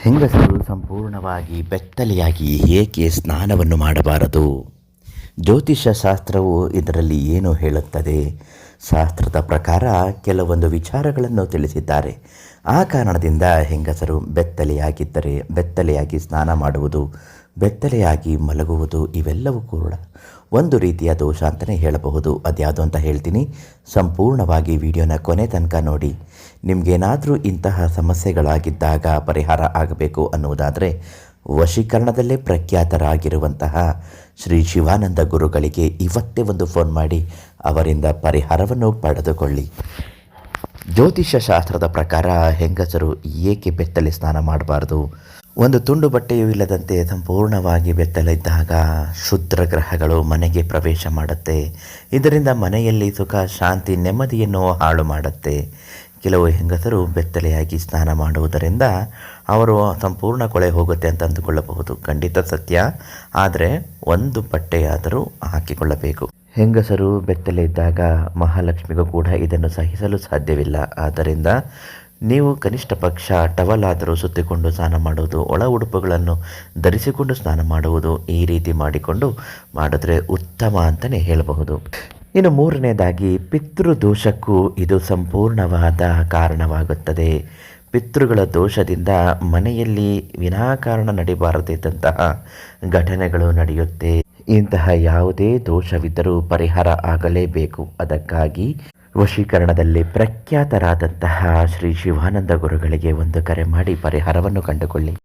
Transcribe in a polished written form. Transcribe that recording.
ಹೆಂಗಸರು ಸಂಪೂರ್ಣವಾಗಿ ಬೆತ್ತಲೆಯಾಗಿ ಏಕೆ ಸ್ನಾನವನ್ನು ಮಾಡಬಾರದು? ಜ್ಯೋತಿಷ್ಯ ಶಾಸ್ತ್ರವು ಇದರಲ್ಲಿ ಏನು ಹೇಳುತ್ತದೆ? ಶಾಸ್ತ್ರದ ಪ್ರಕಾರ ಕೆಲವೊಂದು ವಿಚಾರಗಳನ್ನು ತಿಳಿಸಿದ್ದಾರೆ. ಆ ಕಾರಣದಿಂದ ಹೆಂಗಸರು ಬೆತ್ತಲೆಯಾಗಿ ಸ್ನಾನ ಮಾಡುವುದು, ಬೆತ್ತಲೆಯಾಗಿ ಮಲಗುವುದು ಇವೆಲ್ಲವೂ ಕೂಡ ಒಂದು ರೀತಿಯ ದೋಷ ಅಂತಲೇ ಹೇಳಬಹುದು. ಅದ್ಯಾವುದು ಅಂತ ಹೇಳ್ತೀನಿ. ಸಂಪೂರ್ಣವಾಗಿ ವಿಡಿಯೋನ ಕೊನೆ ತನಕ ನೋಡಿ. ನಿಮಗೇನಾದರೂ ಇಂತಹ ಸಮಸ್ಯೆಗಳಾಗಿದ್ದಾಗ ಪರಿಹಾರ ಆಗಬೇಕು ಅನ್ನುವುದಾದರೆ ವಶೀಕರಣದಲ್ಲೇ ಪ್ರಖ್ಯಾತರಾಗಿರುವಂತಹ ಶ್ರೀ ಶಿವಾನಂದ ಗುರುಗಳಿಗೆ ಇವತ್ತೇ ಒಂದು ಫೋನ್ ಮಾಡಿ ಅವರಿಂದ ಪರಿಹಾರವನ್ನು ಪಡೆದುಕೊಳ್ಳಿ. ಜ್ಯೋತಿಷ್ಯ ಶಾಸ್ತ್ರದ ಪ್ರಕಾರ ಹೆಂಗಸರು ಏಕೆ ಬೆತ್ತಲೆ ಸ್ನಾನ ಮಾಡಬಾರ್ದು? ಒಂದು ತುಂಡು ಬಟ್ಟೆಯೂ ಇಲ್ಲದಂತೆ ಸಂಪೂರ್ಣವಾಗಿ ಬೆತ್ತಲಿದ್ದಾಗ ಕ್ಷುದ್ರ ಗ್ರಹಗಳು ಮನೆಗೆ ಪ್ರವೇಶ ಮಾಡುತ್ತೆ. ಇದರಿಂದ ಮನೆಯಲ್ಲಿ ಸುಖ, ಶಾಂತಿ, ನೆಮ್ಮದಿಯನ್ನು ಹಾಳು ಮಾಡುತ್ತೆ. ಕೆಲವು ಹೆಂಗಸರು ಬೆತ್ತಲೆಯಾಗಿ ಸ್ನಾನ ಮಾಡುವುದರಿಂದ ಅವರು ಸಂಪೂರ್ಣ ಕೊಳೆ ಹೋಗುತ್ತೆ ಅಂತ ಅಂದುಕೊಳ್ಳಬಹುದು. ಖಂಡಿತ ಸತ್ಯ. ಆದರೆ ಒಂದು ಬಟ್ಟೆಯಾದರೂ ಹಾಕಿಕೊಳ್ಳಬೇಕು. ಹೆಂಗಸರು ಬೆತ್ತಲೆ ಇದ್ದಾಗ ಮಹಾಲಕ್ಷ್ಮಿಗೂ ಕೂಡ ಇದನ್ನು ಸಹಿಸಲು ಸಾಧ್ಯವಿಲ್ಲ. ಆದ್ದರಿಂದ ನೀವು ಕನಿಷ್ಠ ಪಕ್ಷ ಟವಲ್ ಆದರೂ ಸುತ್ತಿಕೊಂಡು ಸ್ನಾನ ಮಾಡುವುದು, ಒಳ ಉಡುಪುಗಳನ್ನು ಧರಿಸಿಕೊಂಡು ಸ್ನಾನ ಮಾಡುವುದು, ಈ ರೀತಿ ಮಾಡಿದ್ರೆ ಉತ್ತಮ ಅಂತಲೇ ಹೇಳಬಹುದು. ಇನ್ನು ಮೂರನೇದಾಗಿ ಪಿತೃದೋಷಕ್ಕೂ ಇದು ಸಂಪೂರ್ಣವಾದ ಕಾರಣವಾಗುತ್ತದೆ. ಪಿತೃಗಳ ದೋಷದಿಂದ ಮನೆಯಲ್ಲಿ ವಿನಾಕಾರಣ ನಡಿಬಾರದಿದ್ದಂತಹ ಘಟನೆಗಳು ನಡೆಯುತ್ತೆ. ಇಂತಹ ಯಾವುದೇ ದೋಷವಿದ್ದರೂ ಪರಿಹಾರ ಆಗಲೇಬೇಕು. ಅದಕ್ಕಾಗಿ ವಶೀಕರಣದಲ್ಲಿ ಪ್ರಖ್ಯಾತರಾದಂತಹ ಶ್ರೀ ಶಿವಾನಂದ ಗುರುಗಳಿಗೆ ಒಂದು ಕರೆ ಮಾಡಿ ಪರಿಹಾರವನ್ನು ಕಂಡುಕೊಳ್ಳಿ.